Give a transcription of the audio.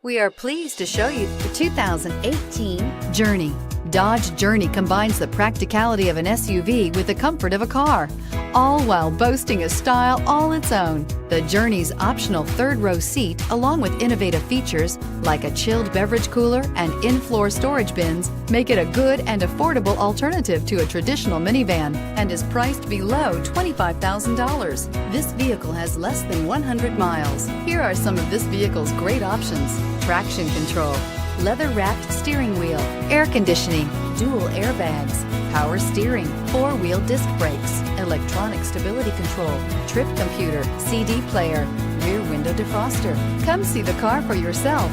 We are pleased to show you the 2018 Journey. Dodge Journey combines the practicality of an SUV with the comfort of a car, all while boasting a style all its own. The Journey's optional third-row seat, along with innovative features like a chilled beverage cooler and in-floor storage bins, make it a good and affordable alternative to a traditional minivan and is priced below $25,000. This vehicle has less than 100 miles. Here are some of this vehicle's great options: traction control, leather-wrapped steering wheel, air conditioning, dual airbags, power steering, four-wheel disc brakes, electronic stability control, trip computer, CD player, rear window defroster. Come see the car for yourself.